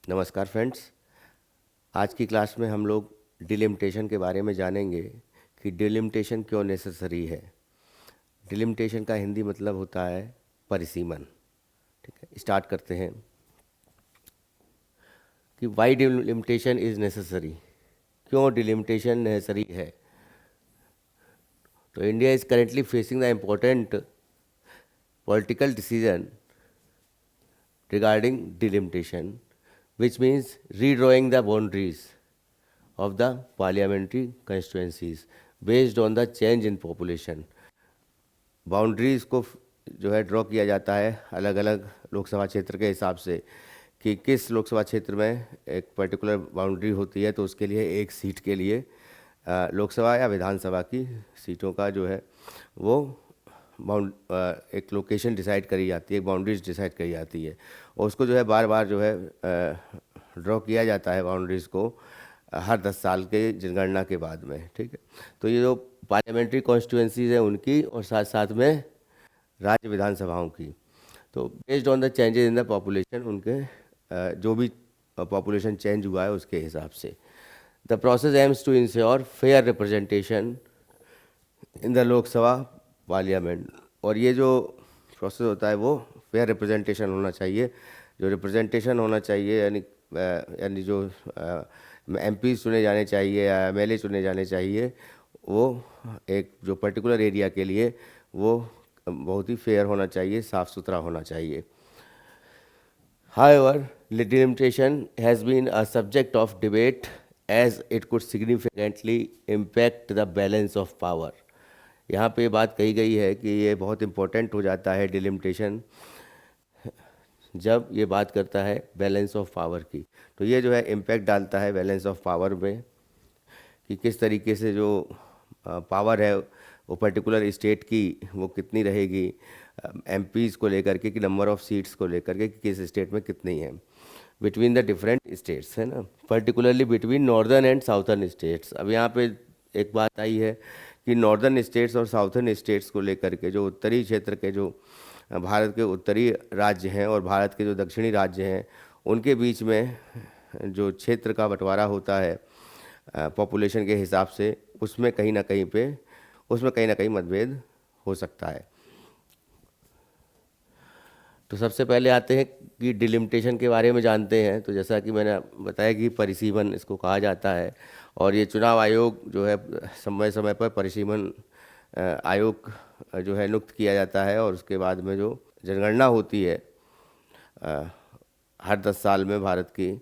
नमस्कार फ्रेंड्स। आज की क्लास में हम लोग डिलिमिटेशन के बारे में जानेंगे कि डिलिमिटेशन क्यों नेसेसरी है। डिलिमिटेशन का हिंदी मतलब होता है परिसीमन। ठीक है, स्टार्ट करते हैं कि वाई डिलिमिटेशन इज़ नेसेसरी। क्यों डिलिमिटेशन नेसेसरी है? तो India is currently facing the important political decision regarding delimitation, which means redrawing the boundaries of the parliamentary constituencies based on the change in population. Boundaries को जो है draw किया जाता है अलग अलग लोकसभा क्षेत्र के हिसाब से कि किस लोकसभा क्षेत्र में एक पर्टिकुलर बाउंड्री होती है, तो उसके लिए एक सीट के लिए लोकसभा या विधानसभा की सीटों का जो है वो एक लोकेशन डिसाइड करी जाती है, एक बाउंड्रीज डिसाइड करी जाती है और उसको जो है बार बार जो है ड्रॉ किया जाता है बाउंड्रीज़ को हर 10 साल के जनगणना के बाद में। ठीक है, तो ये जो पार्लियामेंट्री कॉन्स्टिट्यूंसीज हैं उनकी और साथ साथ में राज्य विधानसभाओं की, तो based on the changes in the population, उनके जो भी पॉपुलेशन चेंज हुआ है उसके हिसाब से। The process aims to ensure fair representation in the Lok Sabha parliament. और ये जो प्रोसेस होता है वो फेयर रिप्रेजेंटेशन होना चाहिए। जो रिप्रेजेंटेशन होना चाहिए यानी जो एमपी चुने जाने चाहिए या एमएलए चुने जाने चाहिए, वो एक जो पर्टिकुलर एरिया के लिए वो बहुत ही फेयर होना चाहिए, साफ़ सुथरा होना चाहिए। However, delimitation has been a subject of debate as it could significantly impact the balance of power. यहाँ पे बात कही गई है कि ये बहुत इम्पोर्टेंट हो जाता है डिलिमिटेशन जब ये बात करता है बैलेंस ऑफ पावर की। तो ये जो है इम्पैक्ट डालता है बैलेंस ऑफ पावर में कि किस तरीके से जो पावर है वो पर्टिकुलर स्टेट की वो कितनी रहेगी, एमपीज़ को लेकर के कि नंबर ऑफ सीट्स को लेकर के कि किस स्टेट में कितनी है बिटवीन द डिफरेंट स्टेट्स, है ना, particularly between northern and southern states. अब यहाँ पे एक बात आई है कि नॉर्दर्न स्टेट्स और साउथर्न स्टेट्स को लेकर के जो उत्तरी क्षेत्र के जो भारत के उत्तरी राज्य हैं और भारत के जो दक्षिणी राज्य हैं उनके बीच में जो क्षेत्र का बंटवारा होता है पॉपुलेशन के हिसाब से, उसमें कहीं ना कहीं मतभेद हो सकता है। तो सबसे पहले आते हैं कि डिलिमिटेशन के बारे में जानते हैं। तो जैसा कि मैंने बताया कि परिसीमन इसको कहा जाता है और ये चुनाव आयोग जो है समय समय पर परिसीमन आयोग जो है नियुक्त किया जाता है और उसके बाद में जो जनगणना होती है हर 10 साल में भारत की,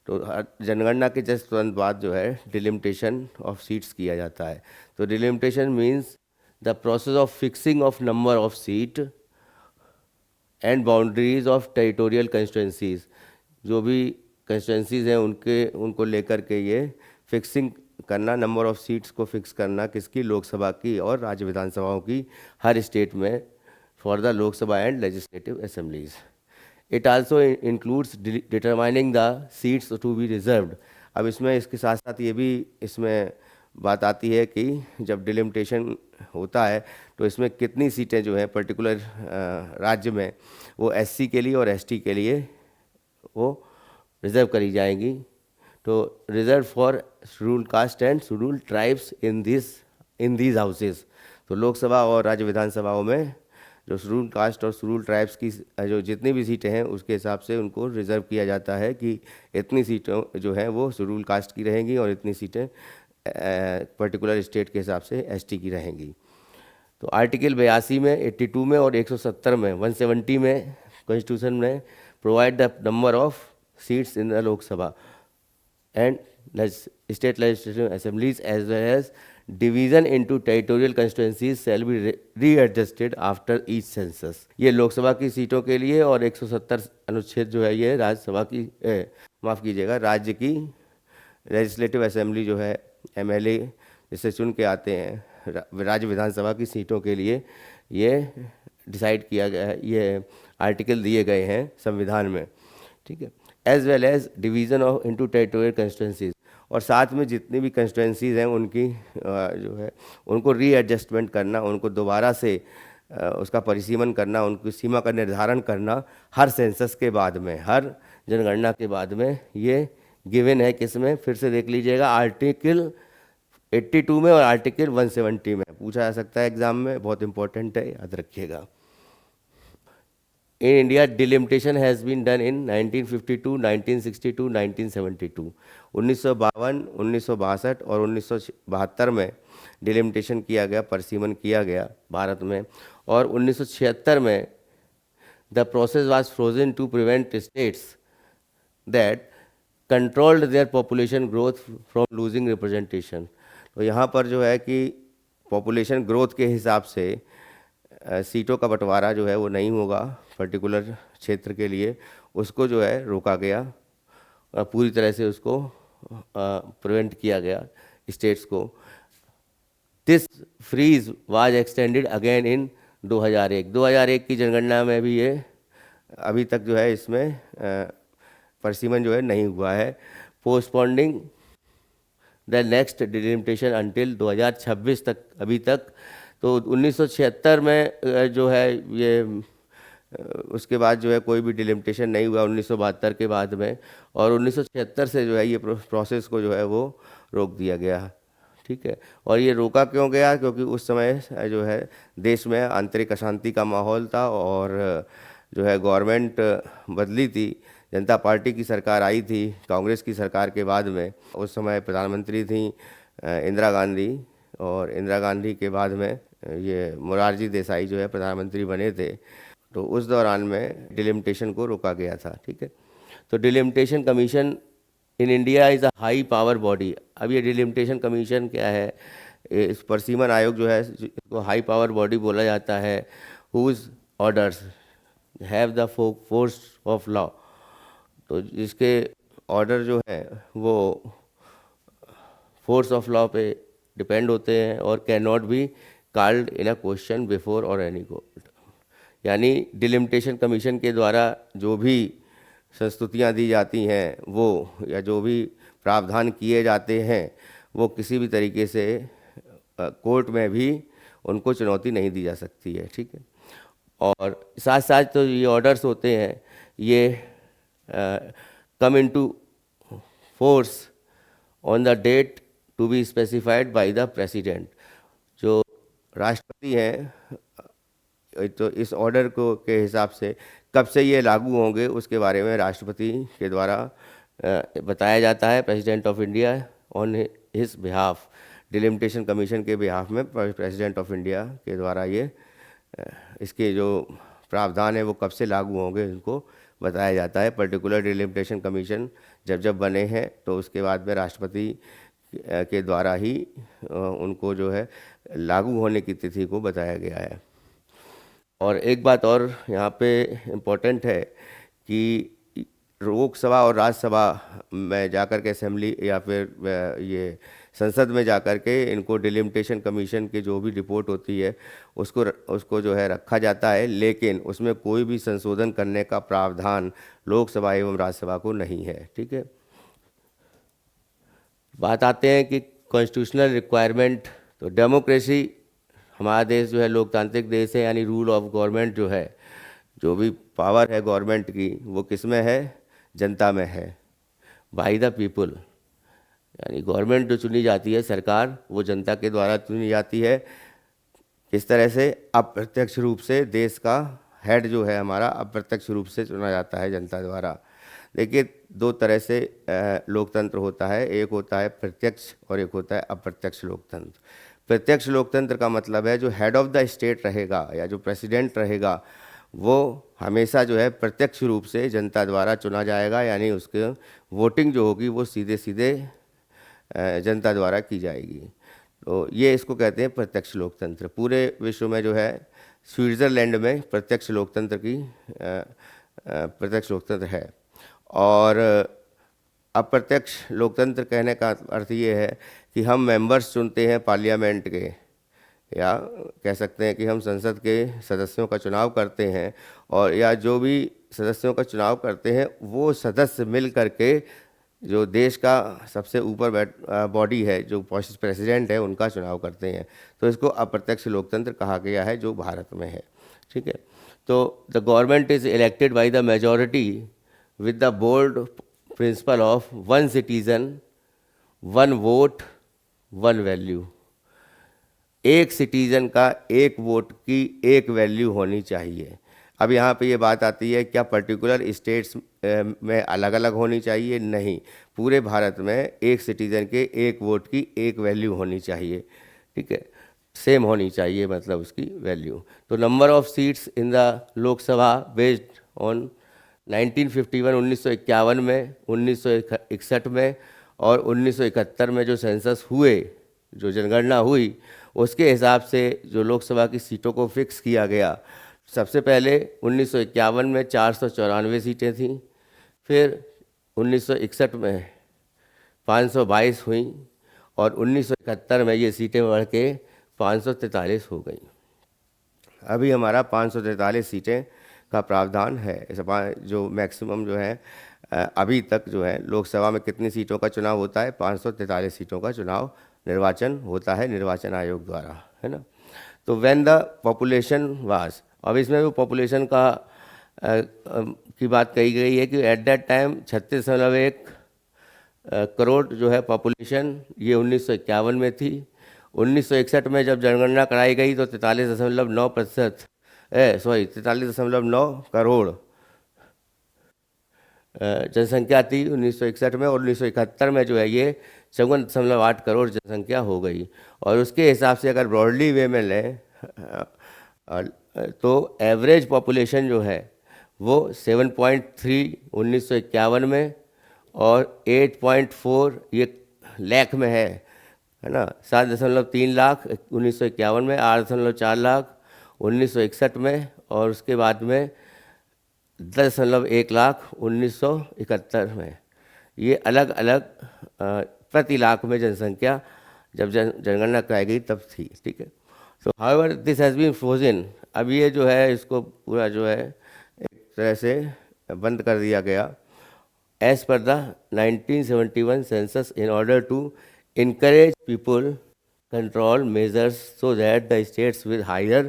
तो जनगणना के जस्ट तुरंत बाद जो है डिलिमिटेशन ऑफ सीट्स किया जाता है। तो delimitation means the process of fixing of number of seat and boundaries of territorial constituencies. जो भी कंस्टिट्यूंसीज हैं उनको लेकर के ये फिक्सिंग करना, नंबर ऑफ सीट्स को फिक्स करना किसकी, लोकसभा की और राज्य विधानसभाओं की हर स्टेट में for the Lok Sabha and legislative assemblies. It also includes determining the seats to be reserved. अब इसमें इसके साथ साथ ये भी इसमें बात आती है कि जब डिलिमिटेशन होता है तो इसमें कितनी सीटें जो हैं पर्टिकुलर राज्य में वो एससी के लिए और एसटी के लिए वो रिज़र्व करी जाएंगी। तो reserve for scheduled caste and scheduled tribes in these houses. तो लोकसभा और राज्य विधानसभाओं में जो शेड्यूल्ड कास्ट और शेड्यूल्ड ट्राइब्स की जो जितनी भी सीटें हैं उसके हिसाब से उनको रिज़र्व किया जाता है कि इतनी सीटें जो हैं वो शेड्यूल्ड कास्ट की रहेंगी और इतनी सीटें पर्टिकुलर स्टेट के हिसाब से एसटी की रहेंगी। तो आर्टिकल 82 में, 82 में और 170 में, 170 में कॉन्स्टिट्यूशन में provide the number of seats in the Lok Sabha and state legislative assemblies as well as division into territorial constituencies shall be readjusted after each census. ये लोकसभा की सीटों के लिए और 170 अनुच्छेद जो है ये राज्यसभा की माफ़ कीजिएगा राज्य की लेजिस्लेटिव असेंबली जो है एमएलए जिससे चुन के आते हैं राज्य विधानसभा की सीटों के लिए ये डिसाइड किया गया है, ये आर्टिकल दिए गए हैं संविधान में। ठीक है, as well as division of into territorial constituencies, और साथ में जितनी भी कंस्टिट्यूंसीज हैं उनकी जो है उनको रीएडजस्टमेंट करना, उनको दोबारा से उसका परिसीमन करना, उनकी सीमा का निर्धारण करना हर सेंसस के बाद में, हर जनगणना के बाद में ये गिवन है। किसमें, फिर से देख लीजिएगा, आर्टिकल 82 में और आर्टिकल 170 में पूछा जा सकता है एग्जाम में, बहुत इंपॉर्टेंट है, याद रखिएगा। In India delimitation has been done in 1952, 1962, 1972। 1952, 1962 और 1972 में डिलिमिटेशन किया गया, परसीमन किया गया भारत में। और 1976 में the process was Frozen two prevent states that controlled their population growth from losing representation. तो यहाँ पर जो है कि पॉपुलेशन ग्रोथ के हिसाब से सीटों का बंटवारा जो है वो नहीं होगा पर्टिकुलर क्षेत्र के लिए, उसको जो है रोका गया, पूरी तरह से उसको प्रिवेंट किया गया स्टेट्स को। This freeze was extended again in 2001। 2001 की जनगणना में भी ये अभी तक जो है इसमें परसीमन जो है नहीं हुआ है। Postponing the next delimitation until 2026 तक, अभी तक। तो 1976 में जो है ये उसके बाद जो है कोई भी डिलिमिटेशन नहीं हुआ 1972 के बाद में, और 1976 से जो है ये प्रोसेस को जो है वो रोक दिया गया। ठीक है, और ये रोका क्यों गया, क्योंकि उस समय जो है देश में आंतरिक अशांति का माहौल था और जो है गवर्नमेंट बदली थी, जनता पार्टी की सरकार आई थी कांग्रेस की सरकार के बाद में। उस समय प्रधानमंत्री थी इंदिरा गांधी, और इंदिरा गांधी के बाद में ये मोरारजी देसाई जो है प्रधानमंत्री बने थे। तो उस दौरान में डिलिमिटेशन को रोका गया था। ठीक है, तो delimitation commission in India is a high power body. अब ये डिलिमिटेशन कमीशन क्या है, इस परसीमन आयोग जो है इसको हाई पावर बॉडी बोला जाता है। Whose orders have the force of law. तो जिसके ऑर्डर जो है वो फोर्स ऑफ लॉ पे डिपेंड होते हैं और can not be called in a question before और एनी कोर्ट। यानी डिलिमिटेशन कमीशन के द्वारा जो भी संस्तुतियाँ दी जाती हैं वो, या जो भी प्रावधान किए जाते हैं वो किसी भी तरीके से कोर्ट में भी उनको चुनौती नहीं दी जा सकती है। ठीक है, और साथ साथ तो ये ऑर्डर्स होते हैं ये come into force on the date to be specified by the president। जो राष्ट्रपति हैं तो इस ऑर्डर को के हिसाब से कब से ये लागू होंगे उसके बारे में राष्ट्रपति के द्वारा बताया जाता है, president of India on his behalf. Delimitation commission के बिहाफ में प्रेसिडेंट ऑफ इंडिया के द्वारा ये इसके जो प्रावधान है वो कब से लागू होंगे इनको बताया जाता है। पर्टिकुलर डिलिमिटेशन कमीशन जब जब बने हैं तो उसके बाद में राष्ट्रपति के द्वारा ही उनको जो है लागू होने की तिथि को बताया गया है। और एक बात और यहाँ पे इम्पोर्टेंट है कि लोकसभा और राज्यसभा में जाकर के असेंबली या फिर ये संसद में जाकर के इनको डिलिमिटेशन कमीशन की जो भी रिपोर्ट होती है उसको जो है रखा जाता है, लेकिन उसमें कोई भी संशोधन करने का प्रावधान लोकसभा एवं राज्यसभा को नहीं है। ठीक है, बात आते हैं कि कॉन्स्टिट्यूशनल रिक्वायरमेंट। तो डेमोक्रेसी, हमारा देश जो है लोकतांत्रिक देश है, यानी रूल ऑफ गवर्नमेंट जो है, जो भी पावर है गवर्नमेंट की वो किस में है, जनता में है, बाय द पीपल। यानी गवर्नमेंट जो चुनी जाती है, सरकार, वो जनता के द्वारा चुनी जाती है। किस तरह से, अप्रत्यक्ष रूप से देश का हेड जो है हमारा अप्रत्यक्ष रूप से चुना जाता है जनता द्वारा। देखिए दो तरह से लोकतंत्र होता है, एक होता है प्रत्यक्ष और एक होता है अप्रत्यक्ष लोकतंत्र। प्रत्यक्ष लोकतंत्र का मतलब है जो हेड ऑफ द स्टेट रहेगा या जो प्रेसिडेंट रहेगा वो हमेशा जो है प्रत्यक्ष रूप से जनता द्वारा चुना जाएगा, यानी उसके वोटिंग जो होगी वो सीधे सीधे जनता द्वारा की जाएगी। तो ये इसको कहते हैं प्रत्यक्ष लोकतंत्र। पूरे विश्व में जो है स्विट्ज़रलैंड में प्रत्यक्ष लोकतंत्र है। और अप्रत्यक्ष लोकतंत्र कहने का अर्थ ये है कि हम मेंबर्स चुनते हैं पार्लियामेंट के, या कह सकते हैं कि हम संसद के सदस्यों का चुनाव करते हैं, और या जो भी सदस्यों का चुनाव करते हैं वो सदस्य मिल करके जो देश का सबसे ऊपर बॉडी है, जो प्रेसिडेंट है, उनका चुनाव करते हैं। तो इसको अप्रत्यक्ष लोकतंत्र कहा गया है जो भारत में है। ठीक है, तो the government is elected by the majority with the bold principle of one citizen, one vote, one value। एक सिटीजन का एक वोट की एक वैल्यू होनी चाहिए। अब यहाँ पे ये बात आती है, क्या पर्टिकुलर स्टेट्स में अलग अलग होनी चाहिए? नहीं, पूरे भारत में एक सिटीजन के एक वोट की एक वैल्यू होनी चाहिए, ठीक है, सेम होनी चाहिए मतलब उसकी वैल्यू। तो number of seats in the Lok Sabha based on 1951 1951 में, 1961 में और 1971 में जो सेंसस हुए, जो जनगणना हुई, उसके हिसाब से जो लोकसभा की सीटों को फिक्स किया गया। सबसे पहले 1951 में 494 सीटें थीं, फिर 1961 में 522 हुई और 1971 में ये सीटें बढ़ के 543 हो गई। अभी हमारा 543 सीटें का प्रावधान है। जो मैक्सिमम जो है अभी तक जो है लोकसभा में कितनी सीटों का चुनाव होता है? 543 सीटों का चुनाव निर्वाचन होता है निर्वाचन आयोग द्वारा, है ना। तो व्हेन द पॉपुलेशन वाज, अब इसमें भी पॉपुलेशन का की बात कही गई है कि एट दैट टाइम 36.1 करोड़ जो है पॉपुलेशन, ये 1951 में थी। 1961 में जब जनगणना कराई गई तो 43.9%, 43.9 करोड़ जनसंख्या थी 1961 में, और 1971 में जो है ये 54.8 करोड़ जनसंख्या हो गई। और उसके हिसाब से अगर ब्रॉडली वे में लें तो एवरेज पॉपुलेशन जो है वो 7.3 1951 में और 8.4 ये लाख में है ना। 7.3 लाख 1951 में, 8.4 लाख 1961 में और उसके बाद में 10.1 लाख 1971 में। ये अलग अलग प्रति लाख में जनसंख्या जब जनगणना कराई गई तब थी, ठीक है। So however this has been frozen, अब ये जो है इसको पूरा जो है एक तरह से बंद कर दिया गया as per the 1971 census in order to encourage people control measures so that the states with higher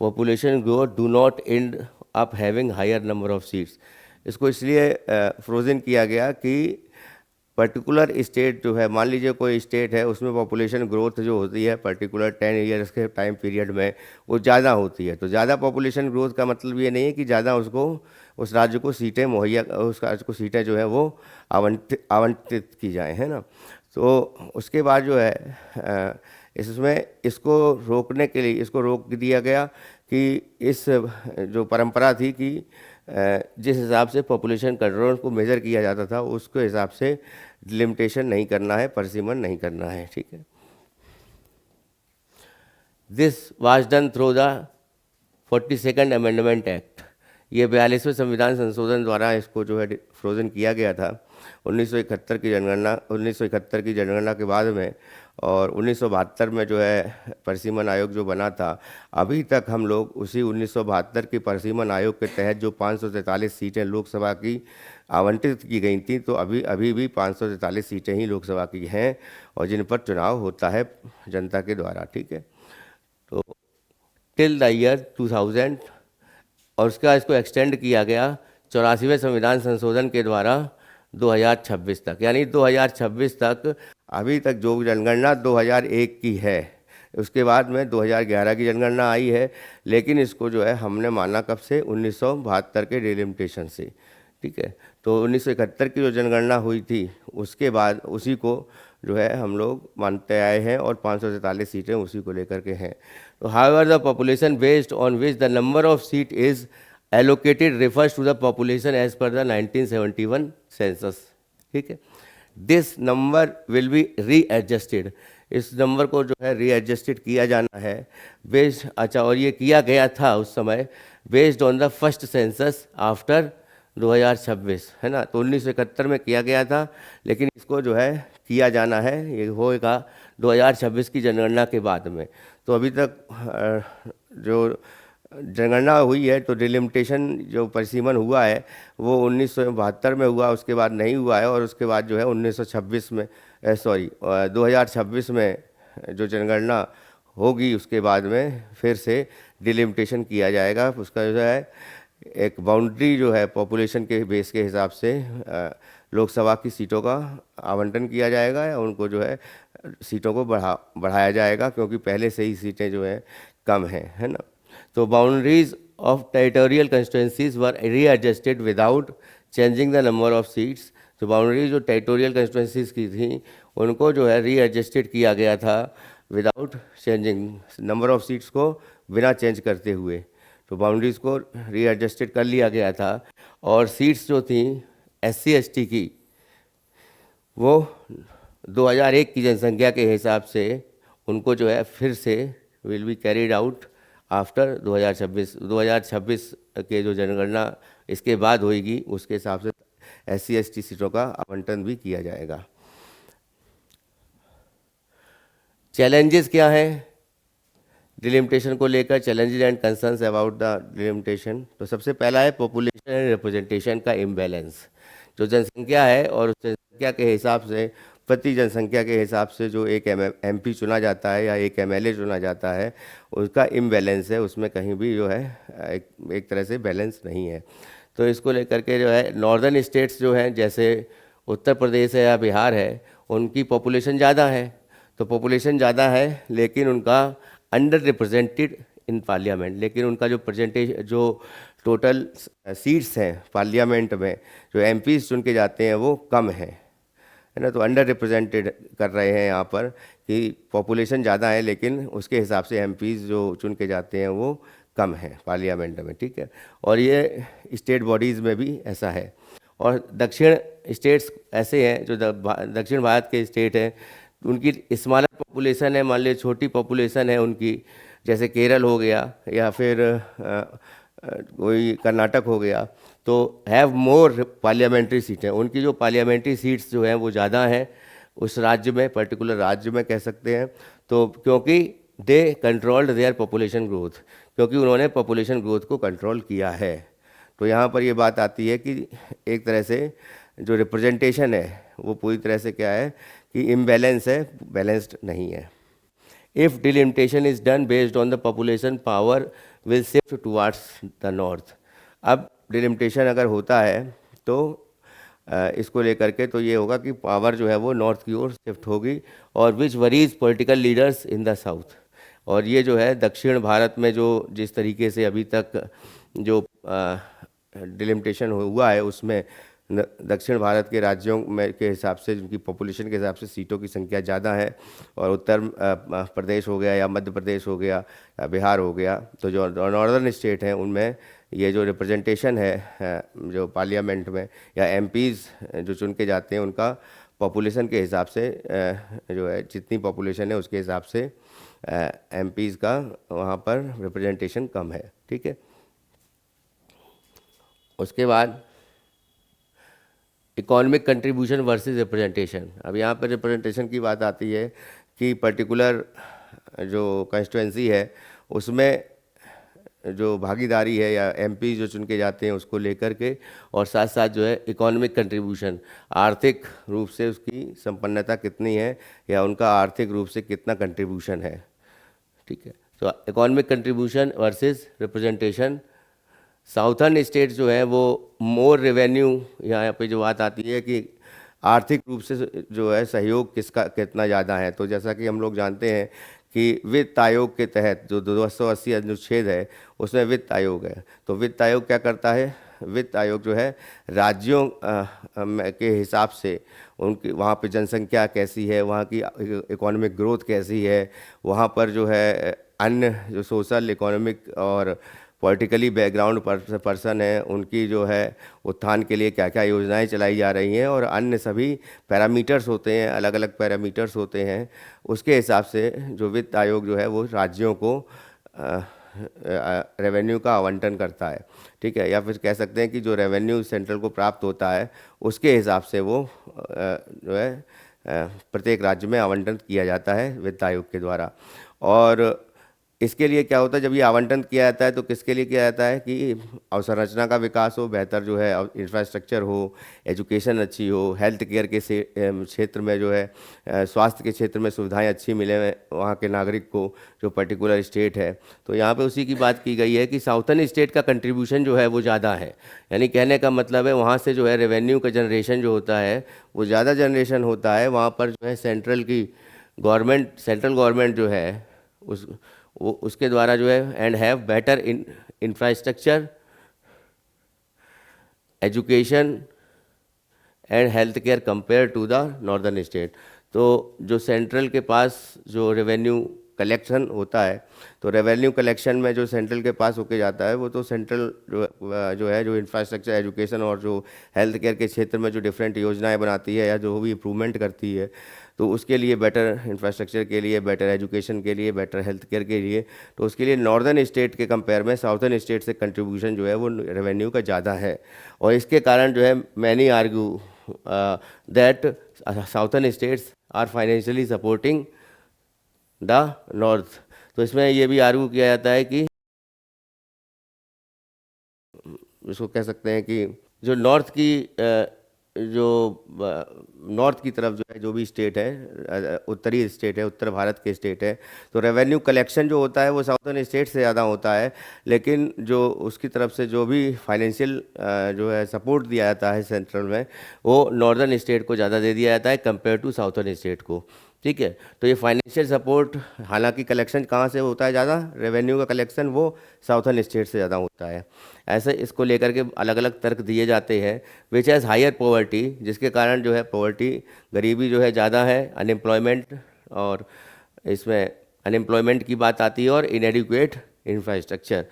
population growth do not end up having higher number of seats। इसको इसलिए फ्रोजन किया गया कि पर्टिकुलर स्टेट जो है, मान लीजिए कोई स्टेट है, उसमें पॉपुलेशन ग्रोथ जो होती है पर्टिकुलर 10 ईयर्स के टाइम पीरियड में वो ज़्यादा होती है। तो ज़्यादा पॉपुलेशन ग्रोथ का मतलब ये नहीं है कि ज़्यादा उसको उस राज्य को सीटें मुहैया, उस राज्य को सीटें जो है वो आवंटित की जाएँ, है ना। तो उसके बाद जो है इसमें इसको रोकने के लिए इसको रोक दिया गया कि इस जो परंपरा थी कि जिस हिसाब से पॉपुलेशन कंट्रोल को मेज़र किया जाता था उसके हिसाब से डिलिमिटेशन नहीं करना है, परिसीमन नहीं करना है, ठीक है। This was done through the 42nd amendment act. ये 42वें संविधान संशोधन द्वारा इसको जो है फ्रोजन किया गया था 1971 की जनगणना के बाद में। और 1972 में जो है परिसीमन आयोग जो बना था, अभी तक हम लोग उसी 1972 के परिसीमन आयोग के तहत जो 543 सीटें लोकसभा की आवंटित की गई थी, तो अभी भी 543 सीटें ही लोकसभा की हैं और जिन पर चुनाव होता है जनता के द्वारा, ठीक है। तो टिल द ईयर 2000, और उसका इसको एक्सटेंड किया गया 84वें संविधान संशोधन के द्वारा 2026 तक, यानी 2026 तक। अभी तक जो जनगणना 2001 की है, उसके बाद में 2011 की जनगणना आई है, लेकिन इसको जो है हमने माना कब से? 1972 के डिलिमिटेशन से, ठीक है। तो 1971 की जो जनगणना हुई थी उसके बाद उसी को जो है हम लोग मानते आए हैं और 543 सीटें उसी को लेकर के हैं। तो however the population based on which the number of seat is allocated refers to the population as per the 1971 census, ठीक है। This number will be readjusted, इस नंबर को जो है रीएडजस्टेड किया जाना है बेस्ड, अच्छा, और ये किया गया था उस समय based on the first census after 2026, है ना। तो 1971 में किया गया था, लेकिन इसको जो है किया जाना है, ये होगा 2026 की जनगणना के बाद में। तो अभी तक जो जनगणना हुई है तो डिलिमिटेशन जो परिसीमन हुआ है वो 1972 में हुआ, उसके बाद नहीं हुआ है, और उसके बाद जो है 1926 में 2026 में जो जनगणना होगी उसके बाद में फिर से डिलिमिटेशन किया जाएगा। उसका जो है एक बाउंड्री जो है पॉपुलेशन के बेस के हिसाब से लोकसभा की सीटों का आवंटन किया जाएगा, या उनको जो है सीटों को बढ़ाया जाएगा, क्योंकि पहले से ही सीटें जो है कम हैं, है ना। तो boundaries of territorial constituencies were readjusted without changing the number of seats. तो बाउंड्रीज जो टेरिटोरियल कंस्टिट्यूंसीज की थी उनको जो है रीएडजस्टेड किया गया था without changing number of seats को, बिना चेंज करते हुए। तो बाउंड्रीज को रीएडजस्टेड कर लिया गया था। और सीट्स जो थी SC ST की, वो 2001 की जनसंख्या के हिसाब से उनको जो है फिर से will be carried out after 2026 के जो जनगणना इसके बाद होगी, उसके हिसाब से SC ST सीटों का आवंटन भी किया जाएगा। चैलेंजेस क्या हैं डिलिमिटेशन को लेकर, challenges and concerns about the delimitation. तो सबसे पहला है पॉपुलेशन एंड रिप्रेजेंटेशन का इम्बैलेंस। जो जनसंख्या है और उस जनसंख्या के हिसाब से, प्रति जनसंख्या के हिसाब से जो एक MP चुना जाता है या एक MLA चुना जाता है, उसका इम्बैलेंस है, उसमें कहीं भी जो है एक तरह से बैलेंस नहीं है। तो इसको लेकर के जो है नॉर्दर्न स्टेट्स जो हैं, जैसे उत्तर प्रदेश है या बिहार है, उनकी पॉपुलेशन ज़्यादा है। तो पॉपुलेशन ज़्यादा है लेकिन उनका अंडर रिप्रेजेंटेड इन पार्लियामेंट, लेकिन उनका जो जो टोटल सीट्स हैं पार्लियामेंट में, जो MPs चुन के जाते हैं वो कम है ना। तो अंडर रिप्रेजेंटेड कर रहे हैं यहाँ पर कि पॉपुलेशन ज़्यादा है लेकिन उसके हिसाब से MPs जो चुन के जाते हैं वो कम है पार्लियामेंट में, ठीक है। और ये स्टेट बॉडीज़ में भी ऐसा है। और दक्षिण स्टेट्स ऐसे हैं, जो दक्षिण भारत के स्टेट हैं, उनकी स्मॉलर पॉपुलेशन है, मान लीजिए छोटी पॉपुलेशन है उनकी, जैसे केरल हो गया या फिर कोई कर्नाटक हो गया, तो हैव मोर पार्लियामेंट्री सीटें। उनकी जो पार्लियामेंट्री सीट्स जो हैं वो ज़्यादा हैं उस राज्य में, पर्टिकुलर राज्य में कह सकते हैं। तो क्योंकि दे कंट्रोल्ड देयर पॉपुलेशन ग्रोथ, क्योंकि उन्होंने पॉपुलेशन ग्रोथ को कंट्रोल किया है। तो यहाँ पर ये बात आती है कि एक तरह से जो रिप्रेजेंटेशन है वो पूरी तरह से क्या है कि इम्बैलेंस है, बैलेंस्ड नहीं है। If delimitation is done based on the population, power will shift towards the north. अब डिलिमिटेशन अगर होता है तो इसको लेकर के तो ये होगा कि पावर जो है वो नॉर्थ की ओर शिफ्ट होगी, और which worries political leaders in the south. और ये जो है दक्षिण भारत में जो जिस तरीके से अभी तक जो डिलिमिटेशन हुआ है, उसमें दक्षिण भारत के राज्यों में के हिसाब से, जिनकी पॉपुलेशन के हिसाब से सीटों की संख्या ज़्यादा है, और उत्तर प्रदेश हो गया या मध्य प्रदेश हो गया या बिहार हो गया, तो जो नॉर्दर्न स्टेट हैं उनमें ये जो रिप्रेजेंटेशन है जो पार्लियामेंट में या MPs जो चुन के जाते हैं, उनका पॉपुलेशन के हिसाब से जो है जितनी पॉपुलेशन है उसके हिसाब से MPs का वहाँ पर रिप्रेजेंटेशन कम है, ठीक है। उसके बाद इकोनॉमिक कंट्रीब्यूशन वर्सेस रिप्रेजेंटेशन। अब यहाँ पर रिप्रेजेंटेशन की बात आती है कि पर्टिकुलर जो कंस्टिट्यूंसी है उसमें जो भागीदारी है या MP जो चुन के जाते हैं उसको लेकर के, और साथ साथ जो है इकोनॉमिक कंट्रीब्यूशन, आर्थिक रूप से उसकी संपन्नता कितनी है या उनका आर्थिक रूप से कितना कंट्रीब्यूशन है, ठीक है। तो economic contribution versus representation. Southern state जो है वो मोर रेवेन्यू, यहाँ पे जो बात आती है कि आर्थिक रूप से जो है सहयोग किसका कितना ज़्यादा है। तो जैसा कि हम लोग जानते हैं कि वित्त आयोग के तहत जो 280 अनुच्छेद है उसमें वित्त आयोग है। तो वित्त आयोग क्या करता है, वित्त आयोग जो है राज्यों के हिसाब से उनकी वहाँ पे जनसंख्या कैसी है, वहाँ की इकोनॉमिक ग्रोथ कैसी है, वहाँ पर जो है अन्य जो सोशल इकोनॉमिक और पॉलिटिकली बैकग्राउंड पर्सन है उनकी जो है उत्थान के लिए क्या क्या योजनाएं चलाई जा रही हैं, और अन्य सभी पैरामीटर्स होते हैं, अलग अलग पैरामीटर्स होते हैं। उसके हिसाब से जो वित्त आयोग जो है वो राज्यों को रेवेन्यू का आवंटन करता है, ठीक है। या फिर कह सकते हैं कि जो रेवेन्यू सेंट्रल को प्राप्त होता है उसके हिसाब से वो जो है प्रत्येक राज्य में आवंटन किया जाता है वित्त आयोग के द्वारा। और इसके लिए क्या होता है, जब ये आवंटन किया जाता है तो किसके लिए किया जाता है कि अवसंरचना का विकास हो, बेहतर जो है इंफ्रास्ट्रक्चर हो, एजुकेशन अच्छी हो, हेल्थ केयर के क्षेत्र में जो है स्वास्थ्य के क्षेत्र में सुविधाएं अच्छी मिले वहाँ के नागरिक को, जो पर्टिकुलर स्टेट है। तो यहाँ पे उसी की बात की गई है कि साउथर्न स्टेट का कंट्रीब्यूशन जो है वो ज़्यादा है। यानी कहने का मतलब है वहाँ से जो है रेवेन्यू का जनरेशन जो होता है वो ज़्यादा जनरेशन होता है। वहाँ पर जो है सेंट्रल गवर्नमेंट जो है उस वो उसके द्वारा जो है and have better infrastructure, education and health care compare to the northern state. तो जो सेंट्रल के पास जो रेवेन्यू कलेक्शन होता है, तो रेवेन्यू कलेक्शन में जो सेंट्रल के पास होके जाता है वो तो सेंट्रल जो है जो इंफ्रास्ट्रक्चर, एजुकेशन और जो हेल्थ केयर के क्षेत्र में जो डिफरेंट योजनाएं बनाती है या जो भी इम्प्रूवमेंट करती है, तो उसके लिए बेटर इंफ्रास्ट्रक्चर के लिए, बेटर एजुकेशन के लिए, बेटर हेल्थ केयर के लिए, तो उसके लिए नॉर्दर्न स्टेट के कंपेयर में साउथर्न स्टेट से कंट्रीब्यूशन जो है वो रेवेन्यू का ज़्यादा है। और इसके कारण जो है many argue that southern states are financially supporting the north. तो इसमें ये भी आर्ग्यू किया जाता है कि इसको कह सकते हैं कि जो नॉर्थ की तरफ जो है जो भी स्टेट है, उत्तरी स्टेट है, उत्तर भारत के स्टेट है, तो रेवेन्यू कलेक्शन जो होता है वो साउथर्न स्टेट से ज़्यादा होता है। लेकिन जो उसकी तरफ से जो भी फाइनेंशियल जो है सपोर्ट दिया जाता है सेंट्रल में, वो नॉर्दर्न स्टेट को ज़्यादा दे दिया जाता है कंपेयर टू साउथर्न स्टेट को। ठीक है, तो ये फाइनेंशियल सपोर्ट, हालांकि कलेक्शन कहाँ से होता है ज़्यादा, रेवेन्यू का कलेक्शन वो साउथर्न स्टेट से ज़्यादा होता है। ऐसे इसको लेकर के अलग अलग तर्क दिए जाते हैं। विच हैज़ हायर पॉवर्टी, जिसके कारण जो है पॉवर्टी, गरीबी जो है ज़्यादा है, अनएम्प्लॉयमेंट, और इसमें अनएम्प्लॉयमेंट की बात आती है, और इनएडिक्वेट इंफ्रास्ट्रक्चर,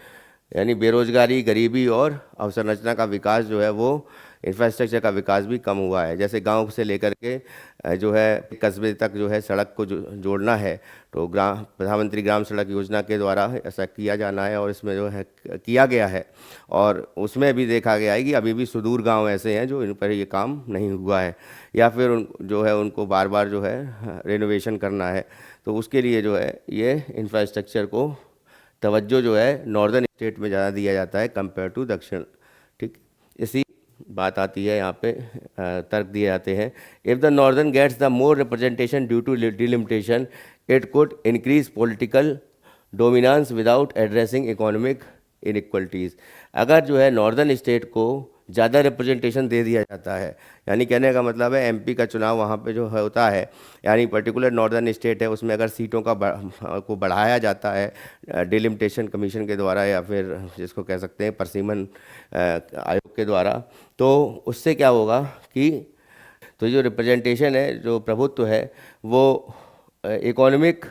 यानी बेरोजगारी, गरीबी और अवसंरचना का विकास जो है वो, इंफ्रास्ट्रक्चर का विकास भी कम हुआ है। जैसे गांव से लेकर के जो है कस्बे तक जो है सड़क को जोड़ना है, तो प्रधानमंत्री ग्राम सड़क योजना के द्वारा ऐसा किया जाना है, और इसमें जो है किया गया है। और उसमें भी देखा गया है कि अभी भी सुदूर गांव ऐसे हैं जो इन पर ये काम नहीं हुआ है, या फिर जो है उनको बार बार जो है रेनोवेशन करना है। तो उसके लिए जो है ये इंफ्रास्ट्रक्चर को तवज्जो जो है नॉर्दर्न स्टेट में ज़्यादा दिया जाता है कंपेयर टू दक्षिण। ठीक, इसी बात आती है यहाँ पे, तर्क दिए जाते हैं। If the northern gets the more representation due to delimitation, it could increase political dominance without addressing economic inequalities. अगर जो है नॉर्दर्न स्टेट को ज़्यादा रिप्रेजेंटेशन दे दिया जाता है, यानी कहने का मतलब है एमपी का चुनाव वहाँ पे जो होता है, यानी पर्टिकुलर नॉर्दर्न स्टेट है उसमें अगर सीटों को बढ़ाया जाता है डिलिमिटेशन कमीशन के द्वारा, या फिर जिसको कह सकते हैं परसिमन आयोग के द्वारा, तो उससे क्या होगा कि तो जो रिप्रेजेंटेशन है, जो प्रभुत्व है, वो इकोनॉमिक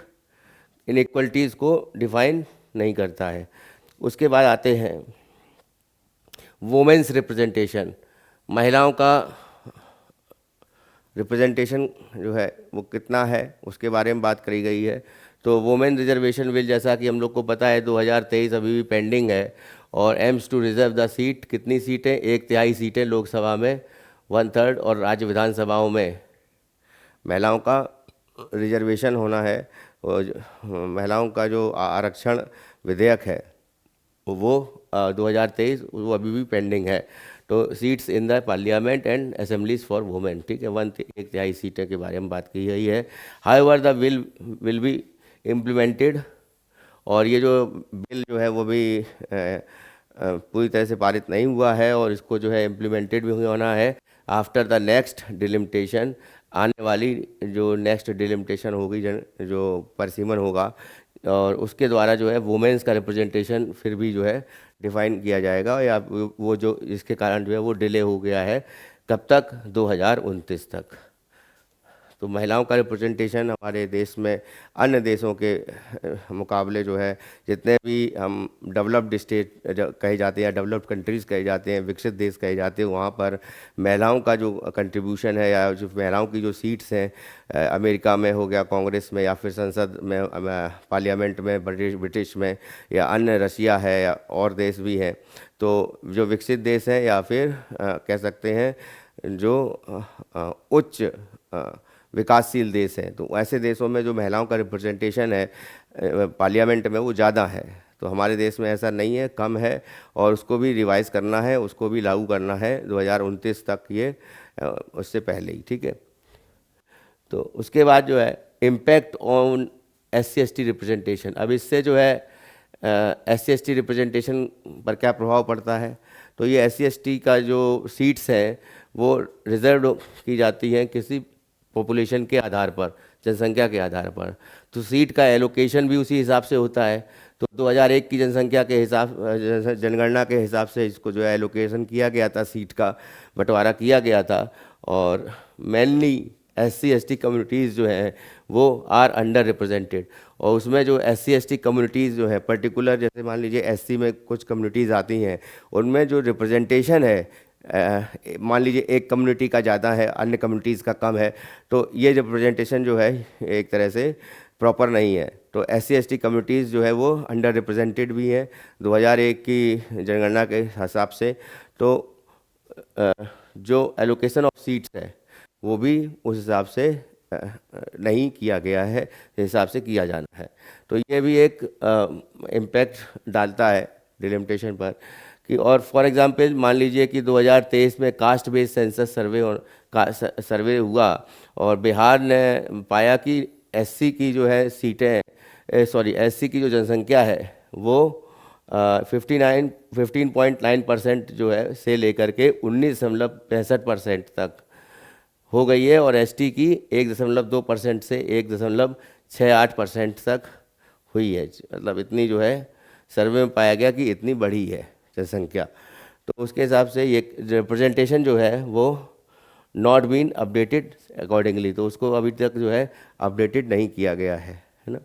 इनइक्वलिटीज़ को डिफाइन नहीं करता है। उसके बाद आते हैं वुमेन्स रिप्रेजेंटेशन, महिलाओं का रिप्रेजेंटेशन जो है वो कितना है उसके बारे में बात करी गई है। तो वुमेन रिजर्वेशन बिल, जैसा कि हम लोग को पता है, 2023 अभी भी पेंडिंग है, और aims to reserve the seat, कितनी सीटें, 1/3 सीटें लोकसभा में, 1/3, और राज्य विधानसभाओं में महिलाओं का रिजर्वेशन होना है। और महिलाओं का जो आरक्षण विधेयक है वो 2023 वो अभी भी पेंडिंग है। तो seats in the parliament and assemblies for women, ठीक है, 1/3 सीटें के बारे में बात की गई है। However the will be implemented, और ये जो बिल जो है वो भी पूरी तरह से पारित नहीं हुआ है, और इसको जो है इम्प्लीमेंटेड भी होना है आफ्टर द नेक्स्ट डिलिमिटेशन। आने वाली जो नेक्स्ट डिलिमिटेशन होगी, जो परसिमन होगा, और उसके द्वारा जो है वुमेन्स का रिप्रेजेंटेशन फिर भी जो है डिफाइन किया जाएगा, या वो जो इसके कारण जो है वो डिले हो गया है, कब तक, 2029 तक। तो महिलाओं का रिप्रेजेंटेशन हमारे देश में अन्य देशों के मुकाबले जो है, जितने भी हम डेवलप्ड स्टेट कहे जाते हैं, डेवलप्ड कंट्रीज़ कहे जाते हैं, विकसित देश कहे जाते हैं, वहाँ पर महिलाओं का जो कंट्रीब्यूशन है, या जो महिलाओं की जो सीट्स हैं, अमेरिका में हो गया कांग्रेस में, या फिर संसद में, पार्लियामेंट में, ब्रिटिश में, या अन्य रशिया है, या और देश भी हैं, तो जो विकसित देश हैं, या फिर कह सकते हैं जो उच्च विकासशील देश हैं, तो ऐसे देशों में जो महिलाओं का रिप्रेजेंटेशन है पार्लियामेंट में वो ज़्यादा है। तो हमारे देश में ऐसा नहीं है, कम है, और उसको भी रिवाइज करना है, उसको भी लागू करना है 2029 तक, ये उससे पहले ही, ठीक है। तो उसके बाद जो है इम्पैक्ट ऑन SC/ST रिप्रेजेंटेशन। अब इससे जो है SC/ST रिप्रेजेंटेशन पर क्या प्रभाव पड़ता है, तो ये SC/ST का जो सीट्स है वो रिजर्व की जाती हैं किसी पॉपुलेशन के आधार पर, जनसंख्या के आधार पर। तो सीट का एलोकेशन भी उसी हिसाब से होता है। तो 2001 की जनसंख्या के हिसाब, जनगणना के हिसाब से इसको जो है एलोकेशन किया गया था, सीट का बंटवारा किया गया था। और मेनली SC/ST कम्युनिटीज़ जो हैं वो आर अंडर रिप्रेजेंटेड, और उसमें जो SC/ST कम्युनिटीज़ जो है पर्टिकुलर, जैसे मान लीजिए SC में कुछ कम्युनिटीज़ आती हैं, उनमें जो रिप्रेजेंटेशन है, मान लीजिए एक कम्युनिटी का ज़्यादा है, अन्य कम्युनिटीज़ का कम है, तो ये रिप्रेजेंटेशन जो है एक तरह से प्रॉपर नहीं है। तो SC/ST कम्युनिटीज़ जो है वो अंडर रिप्रेजेंटेड भी है 2001 की जनगणना के हिसाब से। तो जो एलोकेशन ऑफ सीट्स है वो भी उस हिसाब से नहीं किया गया है, जिस हिसाब से किया जाना है। तो ये भी एक इम्पैक्ट डालता है डिलिमिटेशन पर कि, और फॉर एग्जांपल मान लीजिए कि 2023 में कास्ट बेस्ड सेंसस सर्वे हुआ, और बिहार ने पाया कि SC की जो है सीटें, SC की जो जनसंख्या है वो 15.9% जो है से लेकर के 19.65% तक हो गई है, और ST की 1.2% से 1.68% तक हुई है। मतलब इतनी जो है सर्वे में पाया गया कि इतनी बढ़ी है जनसंख्या। तो उसके हिसाब से ये रिप्रेजेंटेशन जो है वो नॉट बीन अपडेटेड अकॉर्डिंगली, तो उसको अभी तक जो है अपडेटेड नहीं किया गया है ना।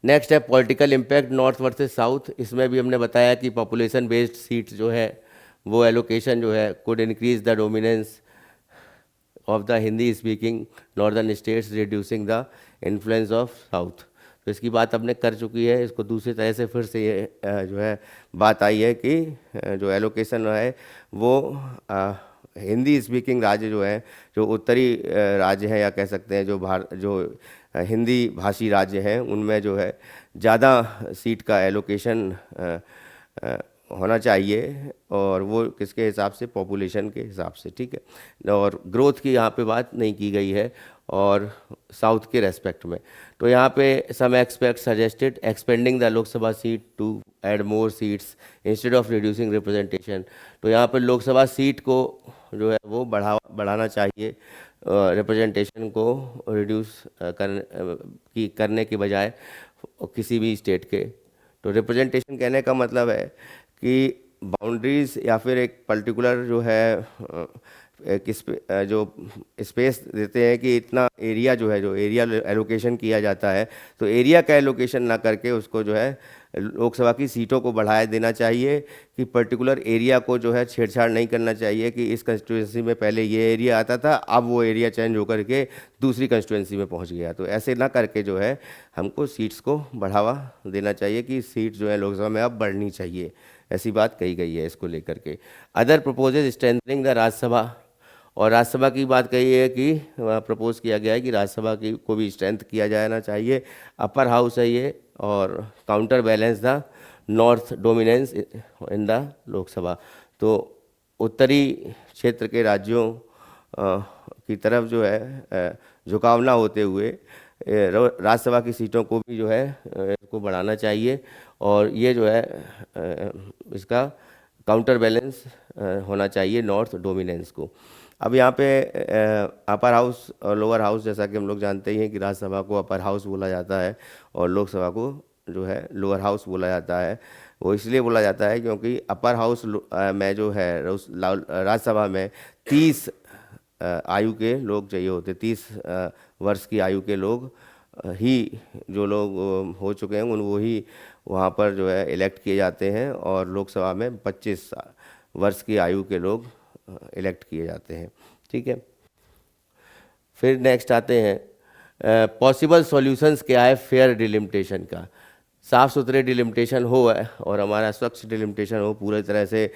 नेक्स्ट है political impact north versus south. इसमें भी हमने बताया कि पॉपुलेशन बेस्ड सीट्स जो है वो एलोकेशन जो है could increase the dominance of the Hindi speaking northern states, reducing the influence of south. तो इसकी बात हमने कर चुकी है, इसको दूसरी तरह से फिर से ये जो है बात आई है कि जो एलोकेशन है वो हिंदी स्पीकिंग राज्य जो है, जो उत्तरी राज्य हैं, या कह सकते हैं जो हिंदी भाषी राज्य हैं, उनमें जो है ज़्यादा सीट का एलोकेशन होना चाहिए, और वो किसके हिसाब से, पॉपुलेशन के हिसाब से, ठीक है। और ग्रोथ की यहाँ पे बात नहीं की गई है, और साउथ के रेस्पेक्ट में। तो यहाँ पे some expert suggested expanding the Lok Sabha seat to add more seats instead of reducing representation. तो यहाँ पर लोकसभा सीट को जो है वो बढ़ाना चाहिए, रिप्रेजेंटेशन को रिड्यूस करने के बजाय किसी भी स्टेट के। तो रिप्रेजेंटेशन कहने का मतलब है कि बाउंड्रीज या फिर एक पर्टिकुलर जो है जो स्पेस देते हैं कि इतना एरिया जो है, जो एरिया एलोकेशन किया जाता है, तो एरिया का एलोकेशन ना करके उसको जो है लोकसभा की सीटों को बढ़ाया देना चाहिए, कि पर्टिकुलर एरिया को जो है छेड़छाड़ नहीं करना चाहिए कि इस कंस्टिट्यूंसी में पहले ये एरिया आता था, अब वो एरिया चेंज होकर के दूसरी कंस्टिट्यूंसी में पहुंच गया। तो ऐसे ना करके जो है हमको सीट्स को बढ़ावा देना चाहिए कि सीट जो है लोकसभा में अब बढ़नी चाहिए, ऐसी बात कही गई है इसको लेकर के। Other proposes strengthening the Rajya Sabha, और राज्यसभा की बात कही है कि प्रपोज किया गया है कि राज्यसभा की को भी स्ट्रेंथ किया जाना चाहिए। अपर हाउस है ये, और counter balance the north dominance in the Lok Sabha. तो उत्तरी क्षेत्र के राज्यों की तरफ जो है झुकाव ना होते हुए राज्यसभा की सीटों को भी जो है इसको बढ़ाना चाहिए, और ये जो है इसका काउंटर बैलेंस होना चाहिए नॉर्थ डोमिनेंस को। अब यहाँ पे अपर हाउस और लोअर हाउस, जैसा कि हम लोग जानते ही हैं कि राज्यसभा को अपर हाउस बोला जाता है और लोकसभा को जो है लोअर हाउस बोला जाता है। वो इसलिए बोला जाता है क्योंकि अपर हाउस में जो है राज्यसभा में 30 आयु के लोग चाहिए होते, 30 वर्ष की आयु के लोग ही जो लोग हो चुके हैं वो ही वहाँ पर जो है इलेक्ट किए जाते हैं, और लोकसभा में 25 वर्ष की आयु के लोग इलेक्ट किए जाते हैं, ठीक है। फिर नेक्स्ट आते हैं पॉसिबल सॉल्यूशंस क्या है फेयर डिलिमिटेशन का। साफ़ सुथरे डिलिमिटेशन हो और हमारा स्वच्छ डिलिमिटेशन हो, पूरी तरह से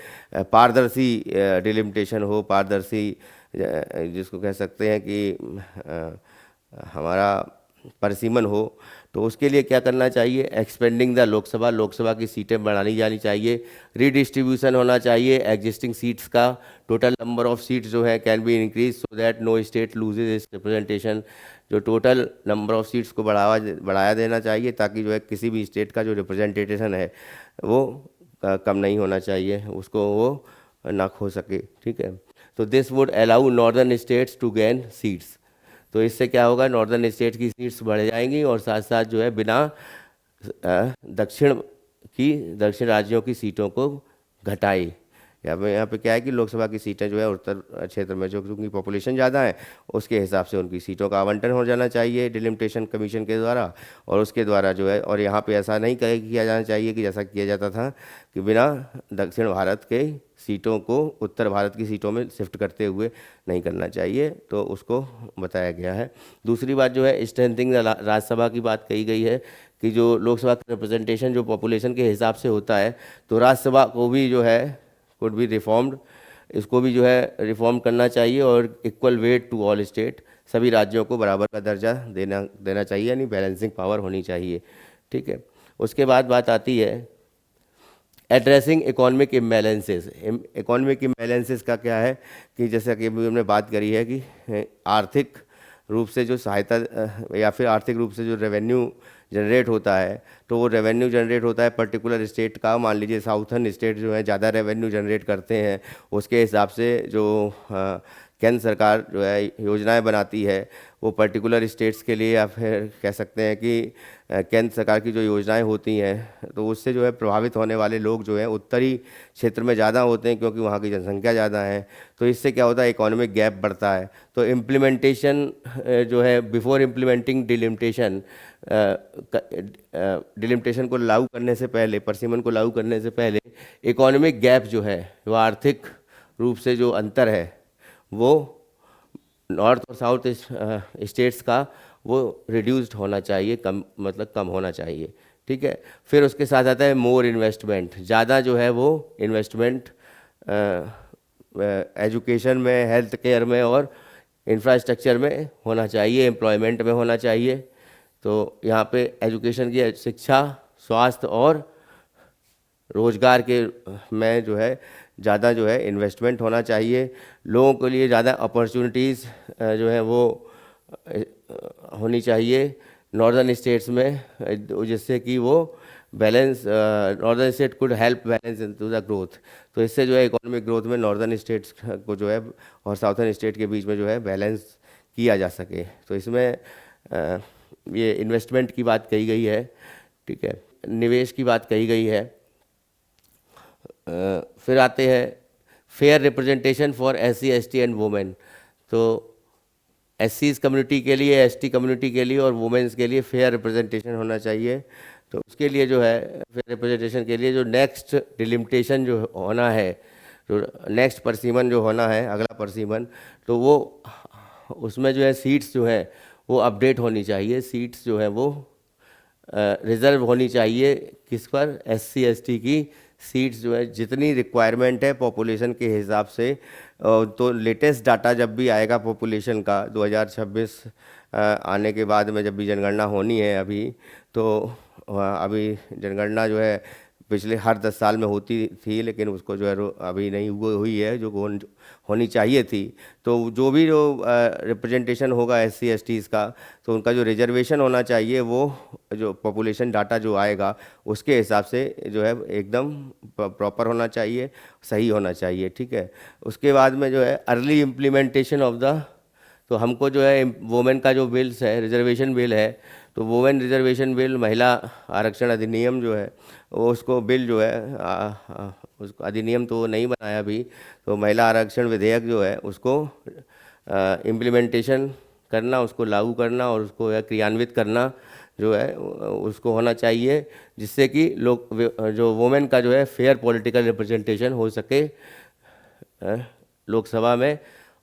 पारदर्शी डिलिमिटेशन हो, पारदर्शी जिसको कह सकते हैं कि हमारा परिसीमन हो। तो उसके लिए क्या करना चाहिए? एक्सपेंडिंग द लोकसभा की सीटें बढ़ानी जानी चाहिए, रीडिस्ट्रीब्यूशन होना चाहिए एग्जिस्टिंग सीट्स का, टोटल नंबर ऑफ सीट्स जो है can be increase so that no state loses its representation. जो टोटल नंबर ऑफ सीट्स को बढ़ाया देना चाहिए ताकि जो है किसी भी स्टेट का जो रिप्रेजेंटेशन है वो कम नहीं होना चाहिए, उसको वो ना खो सके। ठीक है, तो this would allow northern states to gain seats. तो इससे क्या होगा? नॉर्दर्न स्टेट की सीट्स बढ़ जाएंगी और साथ साथ जो है बिना दक्षिण राज्यों की सीटों को घटाए। यहाँ पे क्या है कि लोकसभा की सीटें जो है उत्तर क्षेत्र में जो क्योंकि पॉपुलेशन ज़्यादा है उसके हिसाब से उनकी सीटों का आवंटन हो जाना चाहिए डिलिमिटेशन कमीशन के द्वारा, और उसके द्वारा जो है, और यहाँ पे ऐसा नहीं किया जाना चाहिए कि जैसा किया जाता था कि बिना दक्षिण भारत के सीटों को उत्तर भारत की सीटों में शिफ्ट करते हुए नहीं करना चाहिए, तो उसको बताया गया है। दूसरी बात जो है स्ट्रेंथिंग राज्यसभा की बात कही गई है कि जो लोकसभा का रिप्रेजेंटेशन जो पॉपुलेशन के हिसाब से होता है, तो राज्यसभा को भी जो है कुड बी रिफॉर्म्ड, इसको भी जो है रिफॉर्म करना चाहिए और equal weight to all state, सभी राज्यों को बराबर का दर्जा देना चाहिए, यानी बैलेंसिंग पावर होनी चाहिए। ठीक है, उसके बाद बात आती है addressing economic imbalances. Economic imbalances का क्या है कि जैसा कि अभी हमने बात करी है कि आर्थिक रूप से जो सहायता या फिर आर्थिक रूप से जो रेवेन्यू जनरेट होता है, तो वो रेवेन्यू जनरेट होता है पर्टिकुलर स्टेट का। मान लीजिए साउथर्न स्टेट जो है ज़्यादा रेवेन्यू जनरेट करते हैं, उसके हिसाब से जो केंद्र सरकार जो है योजनाएं बनाती है वो पर्टिकुलर स्टेट्स के लिए, या फिर कह सकते हैं कि केंद्र सरकार की जो योजनाएं होती हैं तो उससे जो है प्रभावित होने वाले लोग जो हैं उत्तरी क्षेत्र में ज़्यादा होते हैं क्योंकि वहाँ की जनसंख्या ज़्यादा है। तो इससे क्या होता है? इकोनॉमिक गैप बढ़ता है। तो इम्प्लीमेंटेशन जो है बिफोर इम्प्लीमेंटिंग डिलिमिटेशन को लागू करने से पहले, परिसीमन को लागू करने से पहले इकोनॉमिक गैप जो है, वो आर्थिक रूप से जो अंतर है वो नॉर्थ और साउथ स्टेट्स का वो रिड्यूस्ड होना चाहिए, कम होना चाहिए। ठीक है, फिर उसके साथ आता है मोर इन्वेस्टमेंट, ज़्यादा जो है वो इन्वेस्टमेंट एजुकेशन में, हेल्थ केयर में और इंफ्रास्ट्रक्चर में होना चाहिए, एम्प्लॉयमेंट में होना चाहिए। तो यहाँ पे एजुकेशन की, शिक्षा, स्वास्थ्य और रोजगार के में जो है ज़्यादा जो है इन्वेस्टमेंट होना चाहिए। लोगों के लिए ज़्यादा अपॉर्चुनिटीज़ जो है वो होनी चाहिए नॉर्दर्न स्टेट्स में, जिससे कि वो balance, northern state could help balance into the growth. तो इससे जो है इकोनॉमिक ग्रोथ में नॉर्दर्न स्टेट्स को जो है और साउथर्न स्टेट के बीच में जो है बैलेंस किया जा सके। तो इसमें ये इन्वेस्टमेंट की बात कही गई है। ठीक है, निवेश की बात कही गई है। फिर आते हैं fair representation for SC, ST and women. तो एससी कम्युनिटी के लिए, एसटी कम्युनिटी के लिए और वुमेन्स के लिए फेयर रिप्रेजेंटेशन होना चाहिए। तो उसके लिए जो है फेयर रिप्रेजेंटेशन के लिए जो नेक्स्ट डिलिमिटेशन जो होना है, जो नेक्स्ट परिसीमन जो होना है, अगला परिसीमन, तो वो उसमें जो है सीट्स जो है वो अपडेट होनी चाहिए। सीट्स जो है वो रिजर्व होनी चाहिए किस पर? एससी एसटी की सीट्स जो है जितनी रिक्वायरमेंट है पॉपुलेशन के हिसाब से। तो लेटेस्ट डाटा जब भी आएगा पॉपुलेशन का 2026 आने के बाद में, जब भी जनगणना होनी है अभी, तो अभी जनगणना जो है पिछले हर 10 साल में होती थी, लेकिन उसको जो है अभी नहीं हुई है जो होनी चाहिए थी। तो जो भी जो रिप्रेजेंटेशन होगा एससी एसटीज़ का, तो उनका जो रिजर्वेशन होना चाहिए वो जो पॉपुलेशन डाटा जो आएगा उसके हिसाब से जो है एकदम प्रॉपर होना चाहिए, सही होना चाहिए। ठीक है, उसके बाद में जो है अर्ली इम्प्लीमेंटेशन ऑफ द, तो हमको जो है वोमेन का जो बिल्स है, रिजर्वेशन बिल है, तो वोमेन रिजर्वेशन बिल, महिला आरक्षण अधिनियम जो है वो, उसको बिल जो है उसको अधिनियम तो नहीं बनाया अभी, तो महिला आरक्षण विधेयक जो है उसको इम्प्लीमेंटेशन करना, उसको लागू करना और उसको क्रियान्वित करना जो है उसको होना चाहिए, जिससे कि लोग जो वोमेन का जो है फेयर पॉलिटिकल रिप्रेजेंटेशन हो सके लोकसभा में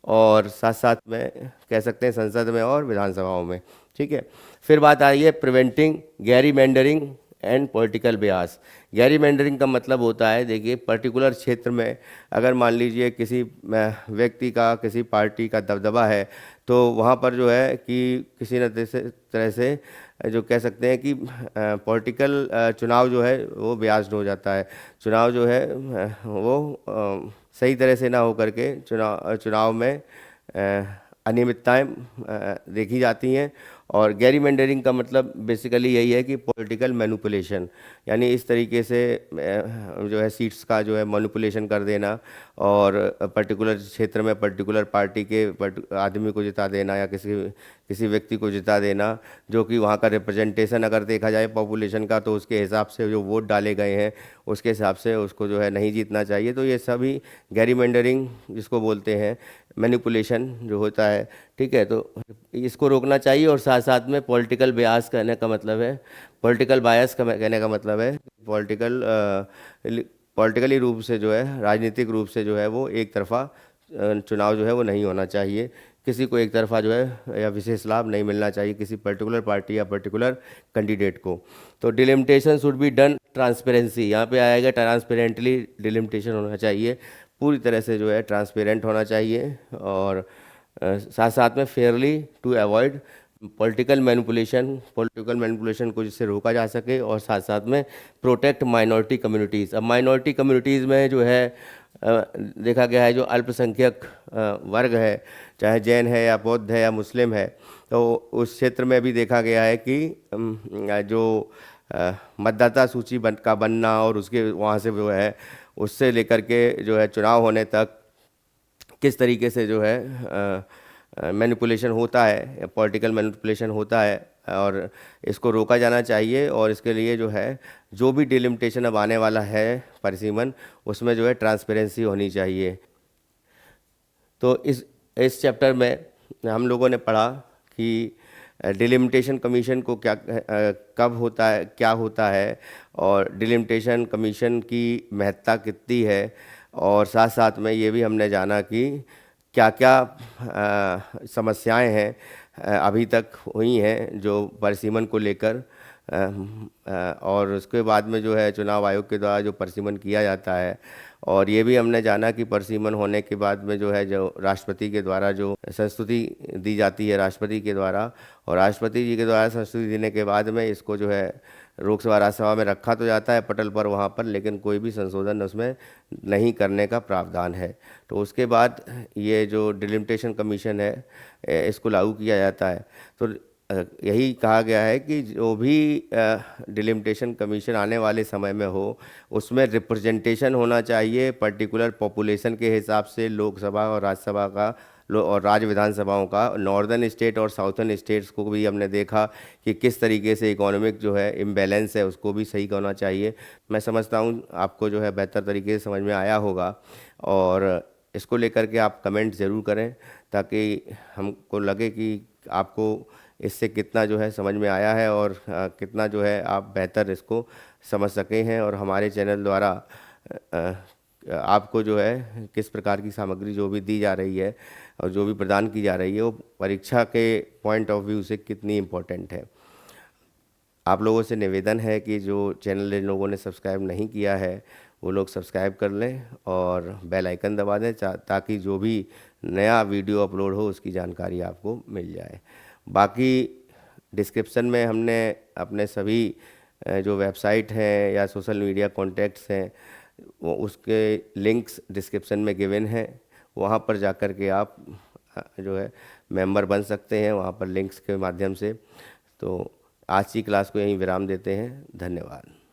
और साथ साथ में कह सकते हैं संसद में और विधानसभाओं में। ठीक है, फिर बात आ रही है preventing gerrymandering and political bias. Gerrymandering का मतलब होता है, देखिए पर्टिकुलर क्षेत्र में अगर मान लीजिए किसी व्यक्ति का, किसी पार्टी का दबदबा है, तो वहाँ पर जो है कि किसी न तरह से जो कह सकते हैं कि पॉलिटिकल चुनाव जो है वो बियास्ड हो जाता है। चुनाव जो है वो सही तरह से ना हो करके चुनाव में अनियमितताएं देखी जाती हैं। और गैरीमेंडरिंग का मतलब बेसिकली यही है कि पॉलिटिकल मैनिपुलेशन, यानी इस तरीके से जो है सीट्स का जो है मैनिपुलेशन कर देना और पर्टिकुलर क्षेत्र में पर्टिकुलर पार्टी के आदमी को जिता देना या किसी व्यक्ति को जिता देना, जो कि वहाँ का रिप्रेजेंटेशन अगर देखा जाए पॉपुलेशन का तो उसके हिसाब से जो वोट डाले गए हैं उसके हिसाब से उसको जो है नहीं जीतना चाहिए। तो ये सभी गैरीमेंडरिंग जिसको बोलते हैं, मैनिपुलेशन जो होता है, ठीक है। तो इसको रोकना चाहिए। और साथ साथ में पॉलिटिकल बायस कहने का मतलब है, पॉलिटिकल बायस का कहने का मतलब है पॉलिटिकली रूप से जो है, राजनीतिक रूप से जो है वो एक तरफा चुनाव जो है वो नहीं होना चाहिए। किसी को एक तरफा जो है या विशेष लाभ नहीं मिलना चाहिए किसी पर्टिकुलर पार्टी या पर्टिकुलर कैंडिडेट को। तो delimitation should be done transparency, यहाँ पे आएगा ट्रांसपेरेंटली डिलिमिटेशन होना चाहिए, पूरी तरह से जो है ट्रांसपेरेंट होना चाहिए। और साथ साथ में fairly to avoid political manipulation को जिससे रोका जा सके। और साथ साथ में प्रोटेक्ट माइनॉरिटी कम्युनिटीज़। अब माइनॉरिटी कम्युनिटीज़ में जो है देखा गया है जो अल्पसंख्यक वर्ग है, चाहे जैन है या बौद्ध है या मुस्लिम है, तो उस क्षेत्र में भी देखा गया है कि जो मतदाता सूची का बनना और उसके वहाँ से जो है उससे लेकर के जो है चुनाव होने तक किस तरीके से जो है मैनिपुलेशन होता है, पॉलिटिकल मैनिपुलेशन होता है, और इसको रोका जाना चाहिए। और इसके लिए जो है जो भी डिलिमिटेशन अब आने वाला है परिसीमन, उसमें जो है ट्रांसपेरेंसी होनी चाहिए। तो इस चैप्टर में हम लोगों ने पढ़ा कि डिलिमिटेशन कमीशन को क्या कब होता है, क्या होता है, और डिलिमिटेशन कमीशन की महत्ता कितनी है। और साथ साथ में ये भी हमने जाना कि क्या क्या समस्याएं हैं अभी तक हुई हैं जो परिसीमन को लेकर, और उसके बाद में जो है चुनाव आयोग के द्वारा जो परिसीमन किया जाता है। और ये भी हमने जाना कि परिसीमन होने के बाद में जो है जो राष्ट्रपति के द्वारा जो संस्तुति दी जाती है राष्ट्रपति के द्वारा, और राष्ट्रपति जी के द्वारा संस्तुति देने के बाद में इसको जो है लोकसभा राज्यसभा में रखा तो जाता है पटल पर वहाँ पर, लेकिन कोई भी संशोधन उसमें नहीं करने का प्रावधान है। तो उसके बाद ये जो डिलिमिटेशन कमीशन है इसको लागू किया जाता है। तो यही कहा गया है कि जो भी डिलिमिटेशन कमीशन आने वाले समय में हो उसमें रिप्रेजेंटेशन होना चाहिए पर्टिकुलर पॉपुलेशन के हिसाब से, लोकसभा और राज्यसभा का और राज्य विधानसभाओं का। नॉर्दर्न स्टेट और साउथर्न स्टेट्स को भी हमने देखा कि किस तरीके से इकोनॉमिक जो है इम्बैलेंस है उसको भी सही होना चाहिए। मैं समझता हूँ आपको जो है बेहतर तरीके से समझ में आया होगा, और इसको लेकर के आप कमेंट ज़रूर करें ताकि हमको लगे कि आपको इससे कितना जो है समझ में आया है और कितना जो है आप बेहतर इसको समझ सके हैं। और हमारे चैनल द्वारा आपको जो है किस प्रकार की सामग्री जो भी दी जा रही है और जो भी प्रदान की जा रही है वो परीक्षा के पॉइंट ऑफ व्यू से कितनी इम्पोर्टेंट है। आप लोगों से निवेदन है कि जो चैनल जिन लोगों ने सब्सक्राइब नहीं किया है वो लोग सब्सक्राइब कर लें और बेल आइकन दबा दें ताकि जो भी नया वीडियो अपलोड हो उसकी जानकारी आपको मिल जाए। बाकी डिस्क्रिप्शन में हमने अपने सभी जो वेबसाइट हैं या सोशल मीडिया कॉन्टैक्ट्स हैं वो उसके लिंक्स डिस्क्रिप्शन में गिवन हैं, वहाँ पर जाकर के आप जो है मेंबर बन सकते हैं वहाँ पर लिंक्स के माध्यम से। तो आज की क्लास को यहीं विराम देते हैं। धन्यवाद।